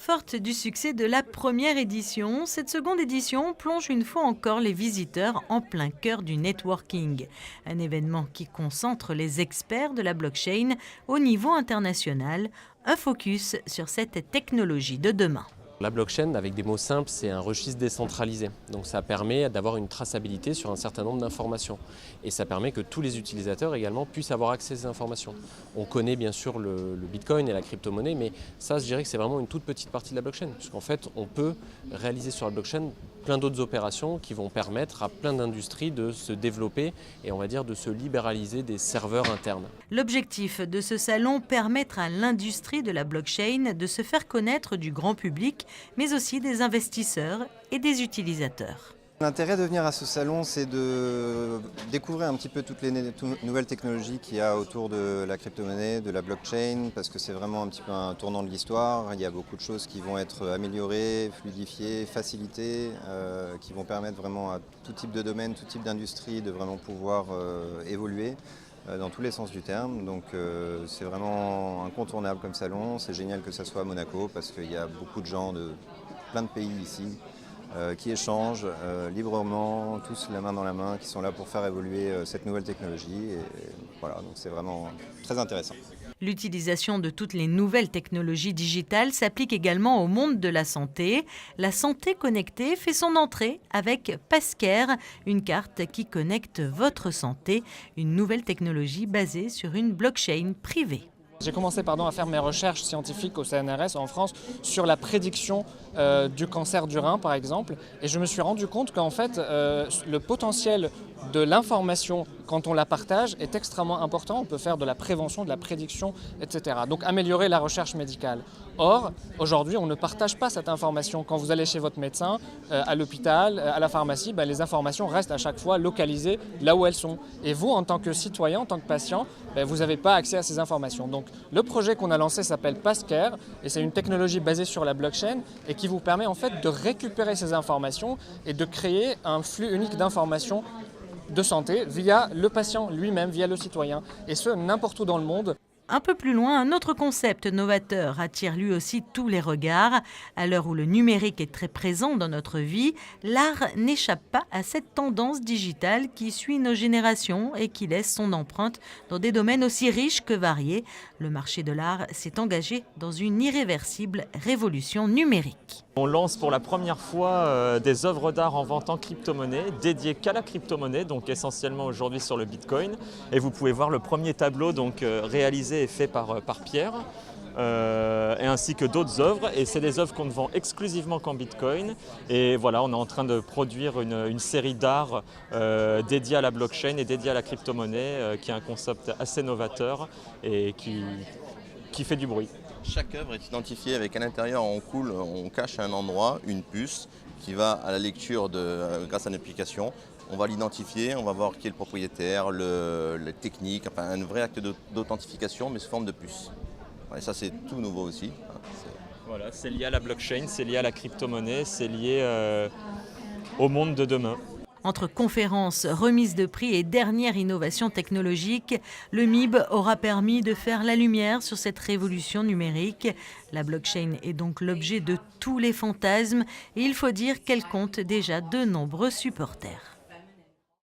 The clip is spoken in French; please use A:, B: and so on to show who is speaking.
A: Forte du succès de la première édition, cette seconde édition plonge une fois encore les visiteurs en plein cœur du networking. Un événement qui concentre les experts de la blockchain au niveau international. Un focus sur cette technologie de demain.
B: La blockchain, avec des mots simples, c'est un registre décentralisé. Donc ça permet d'avoir une traçabilité sur un certain nombre d'informations. Et ça permet que tous les utilisateurs également puissent avoir accès à ces informations. On connaît bien sûr le Bitcoin et la crypto-monnaie, mais ça, je dirais que c'est vraiment une toute petite partie de la blockchain. Puisqu'en fait, on peut réaliser sur la blockchain plein d'autres opérations qui vont permettre à plein d'industries de se développer et on va dire de se libéraliser des serveurs internes.
A: L'objectif de ce salon, permettre à l'industrie de la blockchain de se faire connaître du grand public, mais aussi des investisseurs et des utilisateurs.
C: L'intérêt de venir à ce salon, c'est de découvrir un petit peu toutes les nouvelles technologies qu'il y a autour de la crypto-monnaie, de la blockchain, parce que c'est vraiment un petit peu un tournant de l'histoire. Il y a beaucoup de choses qui vont être améliorées, fluidifiées, facilitées, qui vont permettre vraiment à tout type de domaine, tout type d'industrie de vraiment pouvoir évoluer dans tous les sens du terme. Donc c'est vraiment incontournable comme salon. C'est génial que ça soit à Monaco parce qu'il y a beaucoup de gens de plein de pays ici qui échangent librement, tous la main dans la main, qui sont là pour faire évoluer cette nouvelle technologie. Et voilà, donc c'est vraiment très intéressant.
A: L'utilisation de toutes les nouvelles technologies digitales s'applique également au monde de la santé. La santé connectée fait son entrée avec Passcare, une carte qui connecte votre santé, une nouvelle technologie basée sur une blockchain privée.
D: J'ai commencé à faire mes recherches scientifiques au CNRS en France sur la prédiction du cancer du rein par exemple, et je me suis rendu compte qu'en fait le potentiel de l'information quand on la partage est extrêmement important. On peut faire de la prévention, de la prédiction, etc. Donc améliorer la recherche médicale. Or, aujourd'hui, on ne partage pas cette information. Quand vous allez chez votre médecin, à l'hôpital, à la pharmacie, les informations restent à chaque fois localisées là où elles sont. Et vous, en tant que citoyen, en tant que patient, vous n'avez pas accès à ces informations. Donc le projet qu'on a lancé s'appelle Passcare, et c'est une technologie basée sur la blockchain et qui vous permet en fait de récupérer ces informations et de créer un flux unique d'informations de santé via le patient lui-même, via le citoyen, et ce, n'importe où dans le monde.
A: Un peu plus loin, un autre concept novateur attire lui aussi tous les regards. À l'heure où le numérique est très présent dans notre vie, l'art n'échappe pas à cette tendance digitale qui suit nos générations et qui laisse son empreinte dans des domaines aussi riches que variés. Le marché de l'art s'est engagé dans une irréversible révolution numérique.
E: On lance pour la première fois des œuvres d'art en vente en crypto-monnaie, dédiées qu'à la crypto-monnaie, donc essentiellement aujourd'hui sur le Bitcoin. Et vous pouvez voir le premier tableau donc, réalisé et fait par Pierre, et ainsi que d'autres œuvres. Et c'est des œuvres qu'on ne vend exclusivement qu'en Bitcoin. Et voilà, on est en train de produire une série d'art dédiée à la blockchain et dédiée à la crypto-monnaie, qui est un concept assez novateur et qui fait du bruit.
F: Chaque œuvre est identifiée avec à l'intérieur, on cache à un endroit une puce qui va à la lecture grâce à une application. On va l'identifier, on va voir qui est le propriétaire, les techniques, enfin un vrai acte d'authentification mais sous forme de puce. Et ça c'est tout nouveau aussi.
E: Voilà, c'est lié à la blockchain, c'est lié à la crypto-monnaie, c'est lié au monde de demain.
A: Entre conférences, remises de prix et dernières innovations technologiques, le MIB aura permis de faire la lumière sur cette révolution numérique. La blockchain est donc l'objet de tous les fantasmes et il faut dire qu'elle compte déjà de nombreux supporters.